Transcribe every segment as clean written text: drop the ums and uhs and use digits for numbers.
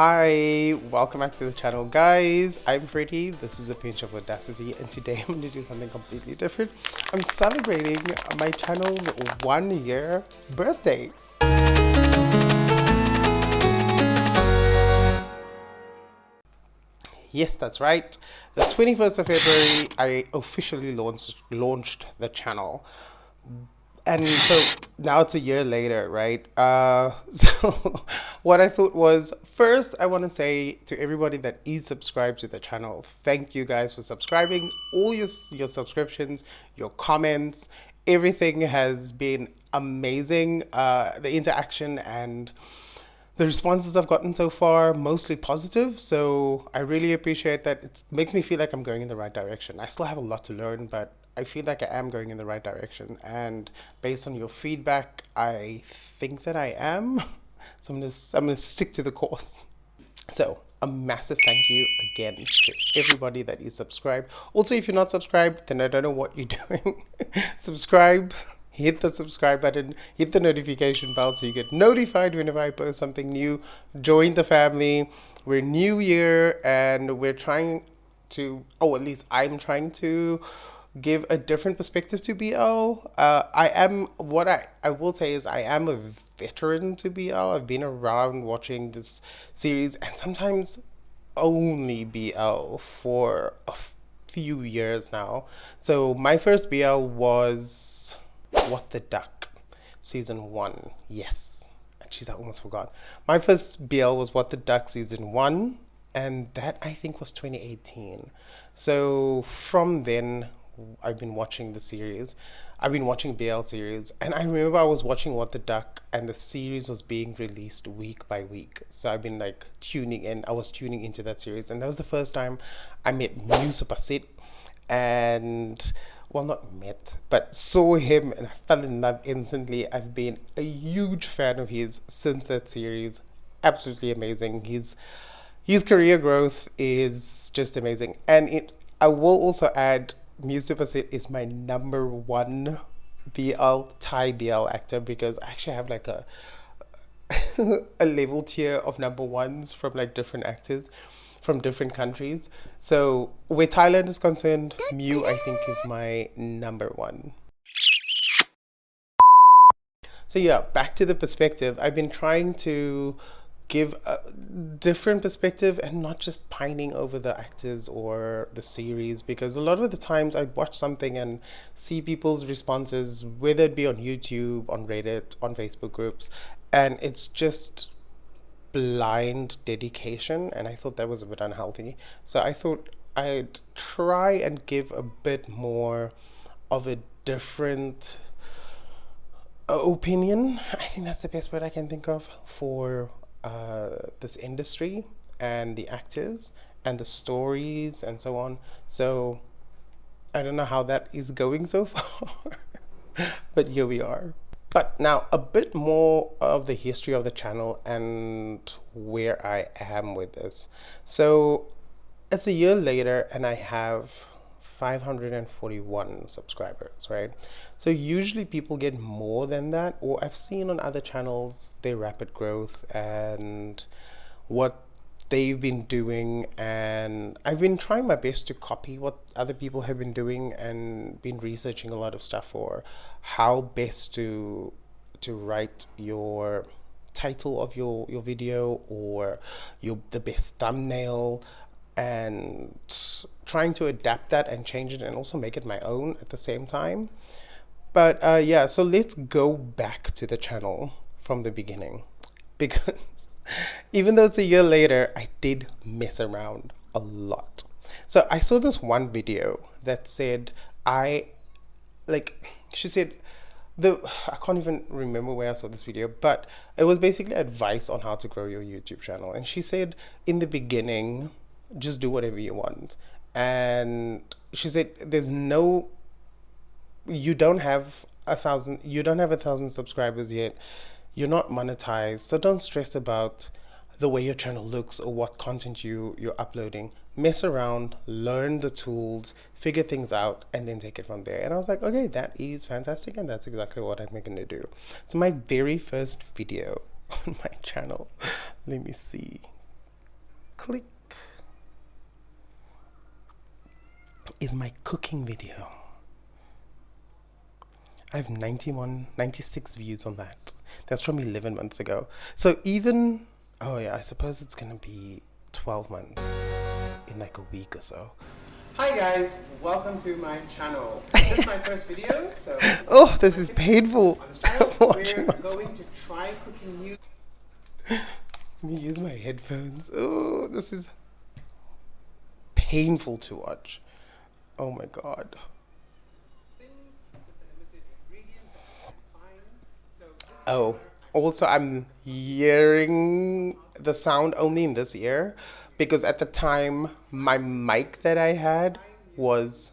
Hi, welcome back to the channel, guys. I'm Freddie. This is A Pinch of Audacity, and today I'm going to do something completely different. I'm celebrating my channel's 1 year birthday. Yes, that's right. The 21st of February, I officially launched the channel. And so now it's a year later, right? So what I thought was, first I want to say to everybody that is subscribed to the channel, thank you guys for subscribing. All your subscriptions, your comments, everything has been amazing. The interaction and the responses I've gotten so far, mostly positive. So I really appreciate that. It makes me feel like I'm going in the right direction. I still have a lot to learn, but I feel like I am going in the right direction. And based on your feedback, I think that I am. So I'm gonna stick to the course. So a massive thank you again to everybody that is subscribed. Also, if you're not subscribed, then I don't know what you're doing. Subscribe, hit the subscribe button, hit the notification bell so you get notified whenever I post something new. Join the family. We're New Year and we're trying to, at least I'm trying to give a different perspective to BL. I will say is I am a veteran to BL. I've been around watching this series and sometimes only BL for a few years now. So my first BL was What the Duck, season 1. Yes. Jeez, I almost forgot. My first BL was What the Duck, season 1, and that I think was 2018. So from then, I've been watching the series. I've been watching BL series, and I remember I was watching What the Duck, and the series was being released week by week. So I've been like tuning in. I was tuning into that series, and that was the first time I met Musupasit, and well, not met, but saw him, and I fell in love instantly. I've been a huge fan of his since that series. Absolutely amazing. His career growth is just amazing, and I will also add, Musupasit is my number one Thai BL actor, because I actually have like a a level tier of number ones from like different actors from different countries. So where Thailand is concerned, Mew I think is my number one. So yeah, back to the perspective. I've been trying to give a different perspective and not just pining over the actors or the series, because a lot of the times I watch something and see people's responses, whether it be on YouTube, on Reddit, on Facebook groups, and it's just blind dedication, and I thought that was a bit unhealthy. So I thought I'd try and give a bit more of a different opinion. I think that's the best word I can think of for this industry and the actors and the stories and so on. So I don't know how that is going so far, but here we are. But now a bit more of the history of the channel and where I am with this. So it's a year later and I have 541 subscribers, right? So usually people get more than that, or I've seen on other channels their rapid growth and what they've been doing, and I've been trying my best to copy what other people have been doing and been researching a lot of stuff for how best to write your title of your video, or the best thumbnail, and trying to adapt that and change it and also make it my own at the same time. But yeah, so let's go back to the channel from the beginning, because even though it's a year later, I did mess around a lot. So I saw this one video that said, she said, I can't even remember where I saw this video, but it was basically advice on how to grow your YouTube channel. And she said, in the beginning, just do whatever you want. And she said, you don't have a thousand subscribers yet. You're not monetized, so don't stress about the way your channel looks or what content you're uploading. Mess around, learn the tools, figure things out, and then take it from there. And I was like, okay, that is fantastic, and that's exactly what I'm going to do. So my very first video on my channel, let me see. click, is my cooking video. I have 96 views on that. That's from 11 months ago. So even, oh yeah, I suppose it's gonna be 12 months in like a week or so. Hi guys, welcome to my channel. This is my first video, so oh, this is painful. On this channel, we're going to try cooking new. Let me use my headphones. Oh, this is painful to watch. Oh my god. Oh, also I'm hearing the sound only in this ear because at the time my mic that I had was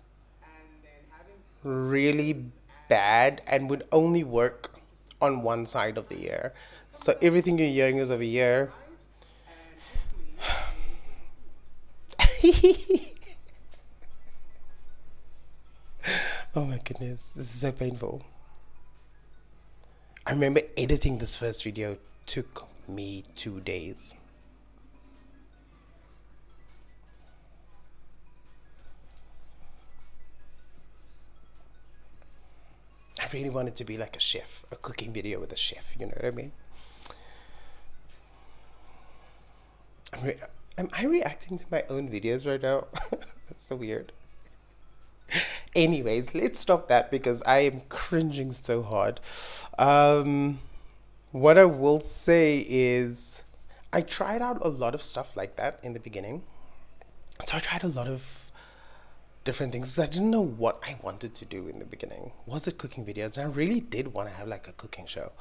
really bad and would only work on one side of the ear. So everything you're hearing is over here. Oh my goodness, this is so painful. I remember editing this first video took me 2 days. I really wanted to be like a chef, a cooking video with a chef, you know what I mean? Am I reacting to my own videos right now? That's so weird. Anyways, let's stop that because I am cringing so hard. What I will say is I tried out a lot of stuff like that in the beginning. So I tried a lot of different things. I didn't know what I wanted to do in the beginning. Was it cooking videos? And I really did want to have like a cooking show.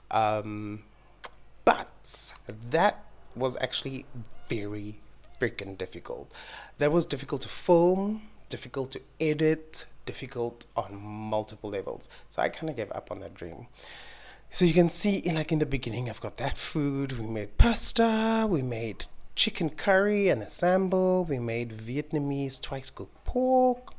But that was actually very freaking difficult. That was difficult to film, difficult to edit, difficult on multiple levels. So I kind of gave up on that dream. So you can see in the beginning, I've got that food. We made pasta, we made chicken curry and a sambo, we made Vietnamese twice cooked pork.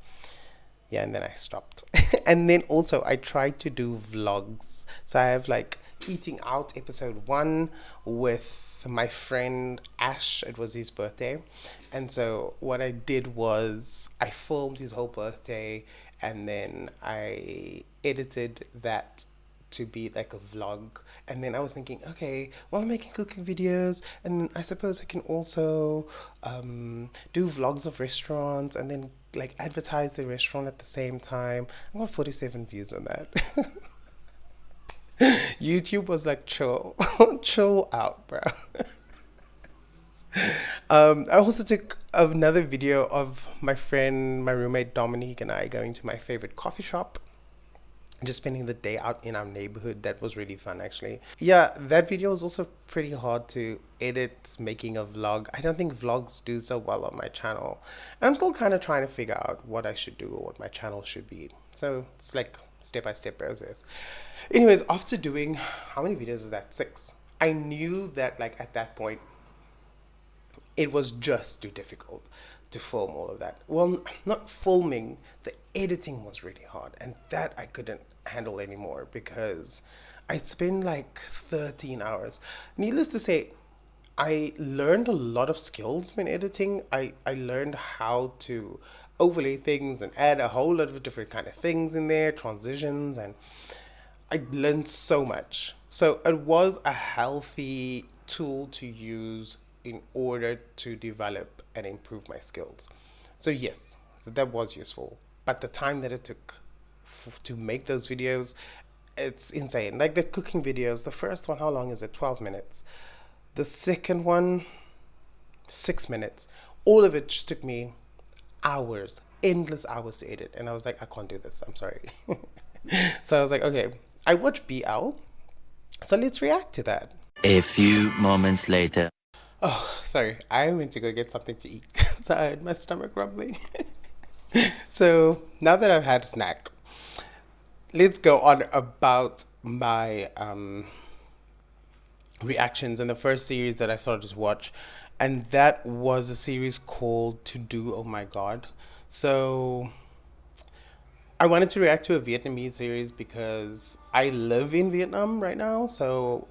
Yeah, and then I stopped. And then also I tried to do vlogs. So I have like eating out episode 1 with my friend Ash. It was his birthday. And so what I did was I filmed his whole birthday and then I edited that to be like a vlog. And then I was thinking, okay, while I'm making cooking videos, and then I suppose I can also do vlogs of restaurants and then like advertise the restaurant at the same time. I got 47 views on that. YouTube was like, chill, chill out, bro. I also took another video of my friend, my roommate Dominique, and I going to my favorite coffee shop, just spending the day out in our neighborhood. That was really fun, actually. Yeah, that video was also pretty hard to edit, making a vlog. I don't think vlogs do so well on my channel. I'm still kind of trying to figure out what I should do or what my channel should be. So it's like step-by-step process. Anyways, after doing, how many videos is that? 6. I knew that like at that point, it was just too difficult to film all of that. Well, not filming, the editing was really hard, and that I couldn't handle anymore because I'd spend like 13 hours. Needless to say, I learned a lot of skills when editing. I learned how to overlay things and add a whole lot of different kind of things in there, transitions, and I learned so much. So it was a healthy tool to use in order to develop and improve my skills. So yes, so that was useful. But the time that it took to make those videos, it's insane. Like the cooking videos, the first one, how long is it? 12 minutes. The second one, 6 minutes. All of it just took me hours, endless hours to edit. And I was like, I can't do this. I'm sorry. So I was like, okay, I watch BL. So let's react to that. A few moments later. Oh, sorry. I went to go get something to eat. So I had my stomach rumbling. So now that I've had a snack, let's go on about my reactions in the first series that I started to watch. And that was a series called To Do Oh My God. So I wanted to react to a Vietnamese series because I live in Vietnam right now. So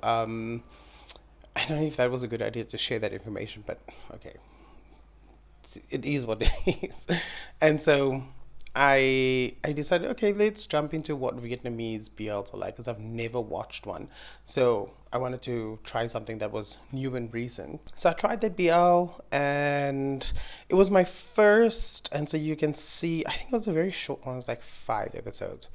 I don't know if that was a good idea to share that information, but okay, it is what it is. And so I decided, okay, let's jump into what Vietnamese BLs are like, because I've never watched one. So I wanted to try something that was new and recent. So I tried the BL, and it was my first. And so you can see, I think it was a very short one. It was like 5 episodes.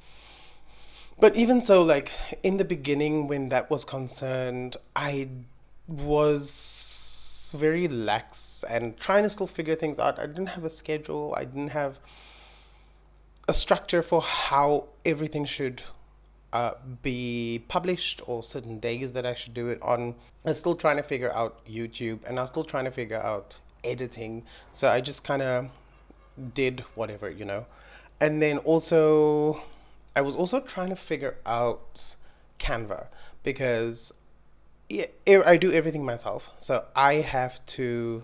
But even so, like in the beginning, when that was concerned, I was very lax and trying to still figure things out. I didn't have a schedule. I didn't have a structure for how everything should be published, or certain days that I should do it on. I was still trying to figure out YouTube, and I was still trying to figure out editing. So I just kind of did whatever, you know. And then also, I was also trying to figure out Canva, because yeah, I do everything myself. So I have to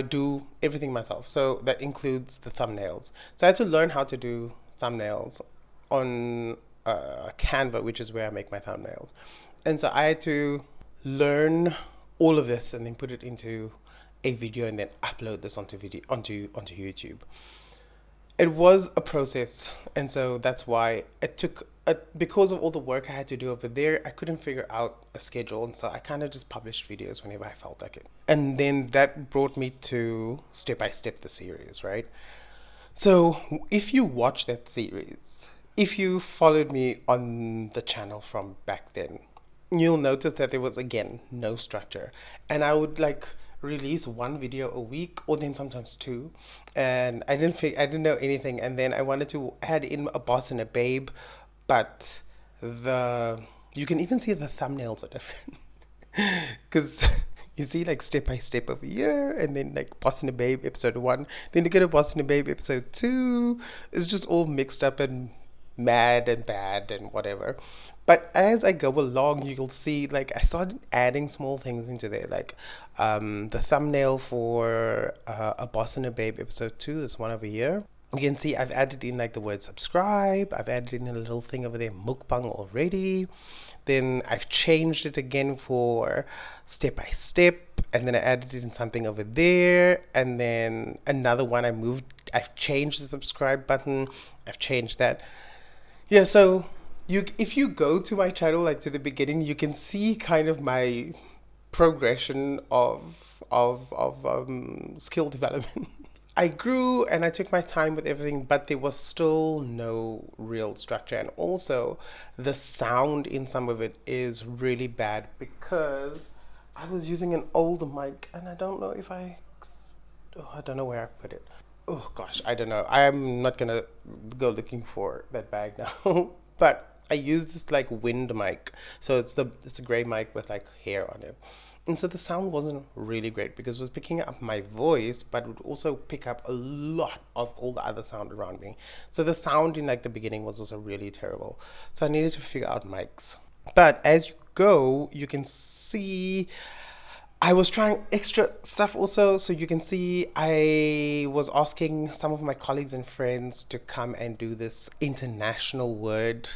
do everything myself. So that includes the thumbnails. So I had to learn how to do thumbnails on Canva, which is where I make my thumbnails. And so I had to learn all of this and then put it into a video and then upload this onto YouTube. It was a process, and so that's why it took because of all the work I had to do over there, I couldn't figure out a schedule, and so I kind of just published videos whenever I felt like it. And then that brought me to Step by Step, the series, right? So if you watch that series, if you followed me on the channel from back then, you'll notice that there was, again, no structure. And I would like release one video a week, or then sometimes two. And I didn't know anything. And then I wanted to add in a boss and a babe, but you can even see the thumbnails are different. Because you see like Step by Step over here, and then like Boss and a Babe episode 1, then you get a Boss and a Babe episode 2. It's just all mixed up and mad and bad and whatever. But as I go along, you'll see like I started adding small things into there, like the thumbnail for a Boss and a Babe episode 2 is one over here. You can see I've added in like the word subscribe. I've added in a little thing over there, mukbang, already. Then I've changed it again for Step by Step, and then I added in something over there, and then another one I've changed the subscribe button. I've changed that. Yeah, so if you go to my channel, like to the beginning, you can see kind of my progression of skill development. I grew and I took my time with everything, but there was still no real structure. And also, the sound in some of it is really bad because I was using an old mic, and I don't know if I don't know where I put it. Oh gosh, I don't know. I'm not gonna go looking for that bag now. But I use this like wind mic, so it's a gray mic with like hair on it. And so the sound wasn't really great because it was picking up my voice, but it would also pick up a lot of all the other sound around me. So the sound in like the beginning was also really terrible. So I needed to figure out mics. But as you go, you can see I was trying extra stuff also. So you can see I was asking some of my colleagues and friends to come and do this international word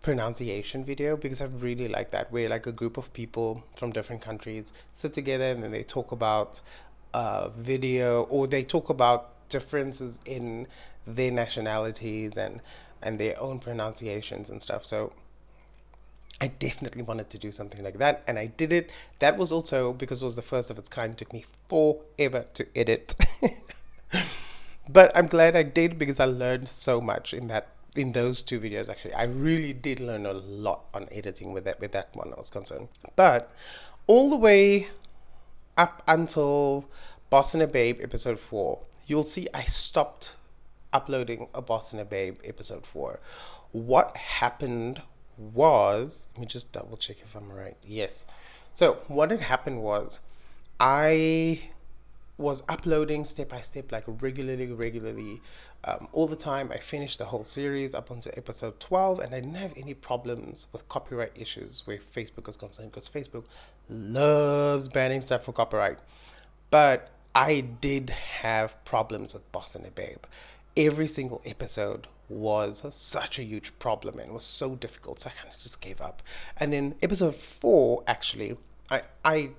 pronunciation video, because I really like that, where like a group of people from different countries sit together and then they talk about video, or they talk about differences in their nationalities and their own pronunciations and stuff. So I definitely wanted to do something like that, and I did it. That was also because it was the first of its kind. It took me forever to edit. But I'm glad I did, because I learned so much in those 2 videos. Actually, I really did learn a lot on editing with that one I was concerned. But all the way up until Boss and a Babe episode 4, you'll see I stopped uploading a Boss and a Babe episode 4. What happened was, let me just double check if I'm right. Yes. So what had happened was I was uploading Step by Step like regularly, all the time. I finished the whole series up until episode 12, and I didn't have any problems with copyright issues where Facebook was concerned, because Facebook loves banning stuff for copyright. But I did have problems with Boss and a Babe. Every single episode was such a huge problem and was so difficult. So I kind of just gave up. And then episode 4, actually, I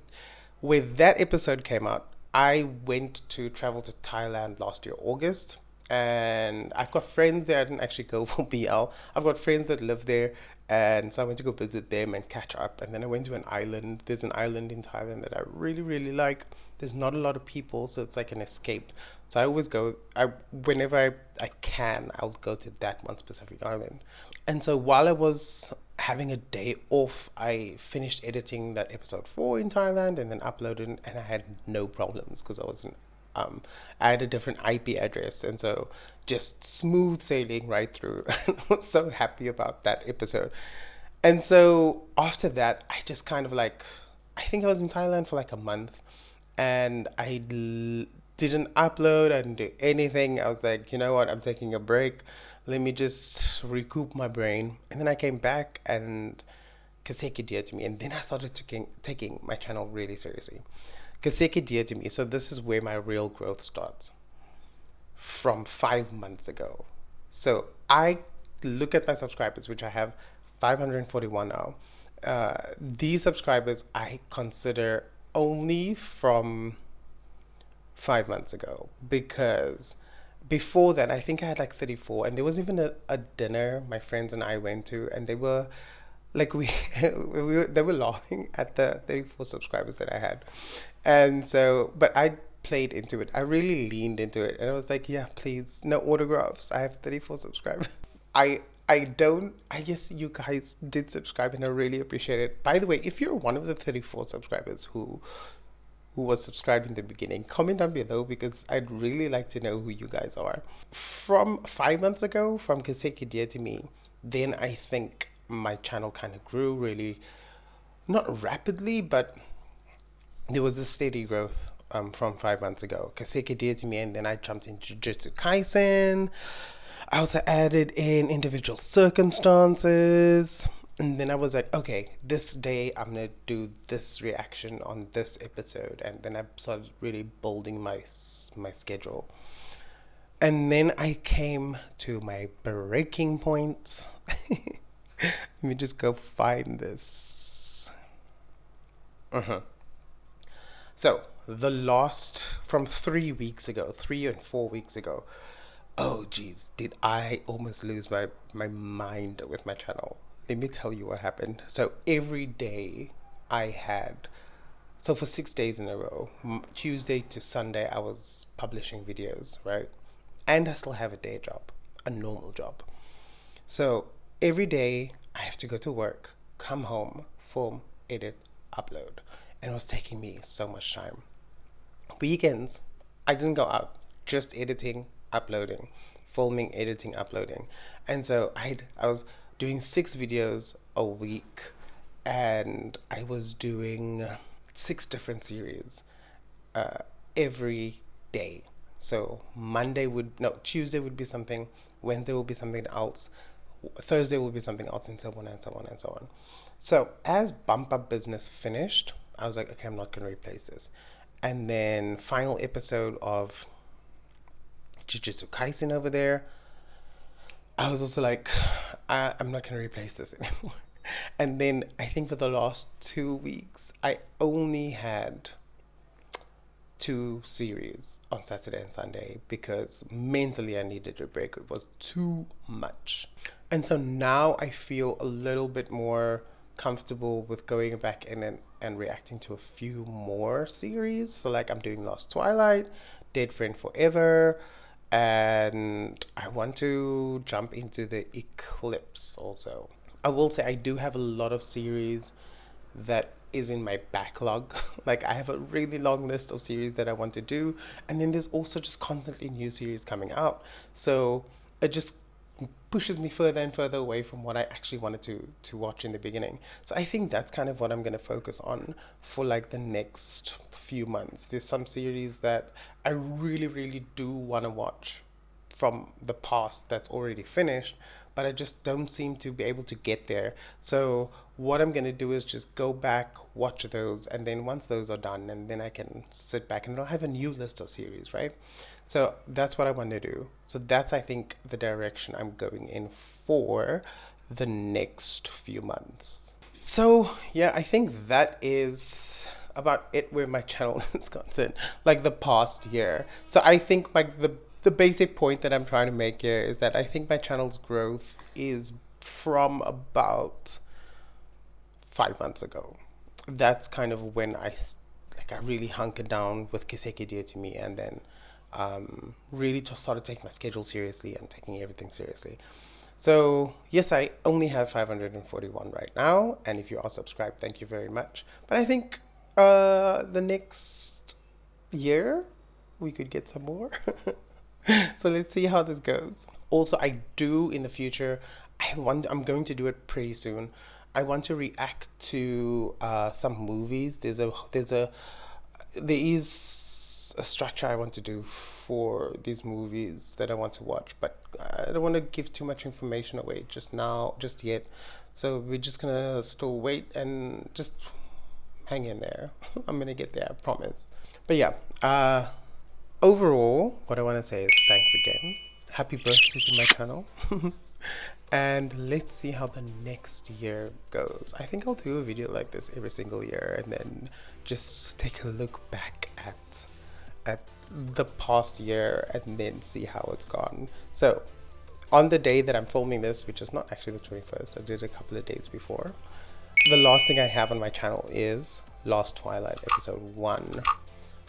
when that episode came out, I went to travel to Thailand last year, August. And I've got friends there. I didn't actually go for BL. I've got friends that live there. And so I went to go visit them and catch up. And then I went to an island. There's an island in Thailand that I really, really like. There's not a lot of people, so it's like an escape. So I always go, whenever I can, I'll go to that one specific island. And so while I was having a day off, I finished editing that episode 4 in Thailand and then uploaded it, and I had no problems because I had a different IP address, and so just smooth sailing right through. I was so happy about that episode. And so after that, I just kind of like, I think I was in Thailand for like a month, and didn't upload, I didn't do anything. I was like, you know what, I'm taking a break. Let me just recoup my brain. And then I came back, and Kaseki Dear to me, and then I started taking my channel really seriously. Kaseki Dear to me, so this is where my real growth starts. From 5 months ago. So I look at my subscribers, which I have 541 now. These subscribers I consider only from 5 months ago, because before that I think I had like 34, and there was even a dinner my friends and I went to, and they were like they were laughing at the 34 subscribers that I had. And so, but I played into it. I really leaned into it, and I was like, yeah, please, no autographs. I have 34 subscribers. I guess you guys did subscribe, and I really appreciate it. By the way, if you're one of the 34 subscribers who was subscribed in the beginning, comment down below, because I'd really like to know who you guys are. From 5 months ago, from Kaseki Dear to me, then I think my channel kind of grew really, not rapidly, but there was a steady growth from 5 months ago. Kaseki Dear to me, and then I jumped into Jujutsu Kaisen. I also added in individual circumstances. And then I was like, okay, this day I'm going to do this reaction on this episode. And then I started really building my schedule. And then I came to my breaking point. Let me just go find this. So, from 3 weeks ago, 3 and 4 weeks ago, oh geez, did I almost lose my mind with my channel. Let me tell you what happened. So every day so for 6 days in a row, Tuesday to Sunday, I was publishing videos, right? And I still have a day job, a normal job. So every day I have to go to work, come home, film, edit, upload. And it was taking me so much time. Weekends, I didn't go out, just editing, uploading, filming, editing, uploading. And so I was doing 6 videos a week, and I was doing 6 different series every day. So Tuesday would be something, Wednesday will be something else, Thursday will be something else, and so on and so on and so on. So as Bump Up Business finished, I was like, okay, I'm not going to replace this. And then final episode of Jujutsu Kaisen over there, I was also like, I'm not going to replace this anymore. And then I think for the last 2 weeks, I only had 2 series on Saturday and Sunday, because mentally I needed a break. It was too much. And so now I feel a little bit more comfortable with going back in and reacting to a few more series. So like I'm doing Lost Twilight, Dead Friend Forever, and I want to jump into the Eclipse also. I will say I do have a lot of series that is in my backlog. Like I have a really long list of series that I want to do, and then there's also just constantly new series coming out. So it just pushes me further and further away from what I actually wanted to watch in the beginning. So I think that's kind of what I'm going to focus on for like the next few months. There's some series that I really, really do want to watch from the past that's already finished, but I just don't seem to be able to get there. So what I'm gonna do is just go back, watch those, and then once those are done, and then I can sit back and I'll have a new list of series, right? So that's what I want to do. So that's, I think, the direction I'm going in for the next few months. So yeah, I think that is about it where my channel is concerned, like the past year. So I think like the basic point that I'm trying to make here is that I think my channel's growth is from about 5 months ago. That's kind of when I really hunkered down with Kiseki Dear to Me, and then really just started taking my schedule seriously and taking everything seriously. So yes, I only have 541 right now, and if you are subscribed, thank you very much. But I think the next year we could get some more. So let's see how this goes. Also, I do in the future, I'm going to do it pretty soon. I want to react to some movies. There is a structure I want to do for these movies that I want to watch, but I don't want to give too much information away just yet. So we're just gonna still wait and just hang in there. I'm gonna get there, I promise. But yeah, overall, what I want to say is thanks again. Happy birthday to my channel. And let's see how the next year goes. I think I'll do a video like this every single year and then just take a look back at the past year and then see how it's gone. So on the day that I'm filming this, which is not actually the 21st, I did a couple of days before, the last thing I have on my channel is Last Twilight episode 1.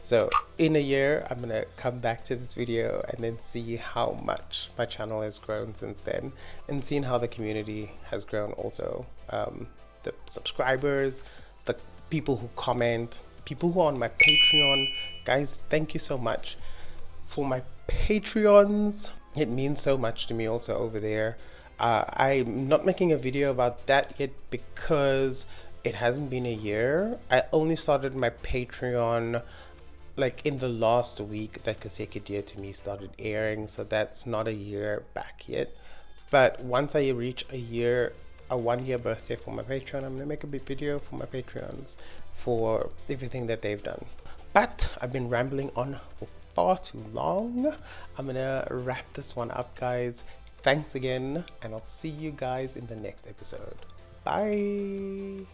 So in a year, I'm gonna come back to this video and then see how much my channel has grown since then, and seeing how the community has grown also. The subscribers, the people who comment, people who are on my Patreon. Guys, thank you so much for my Patreons. It means so much to me also over there. I'm not making a video about that yet because it hasn't been a year. I only started my Patreon like in the last week that Kiseki Dear to Me started airing, so that's not a year back yet. But once I reach a 1 year birthday for my Patreon, I'm gonna make a big video for my Patreons for everything that they've done. But I've been rambling on for far too long. I'm gonna wrap this one up, guys. Thanks again, and I'll see you guys in the next episode. Bye.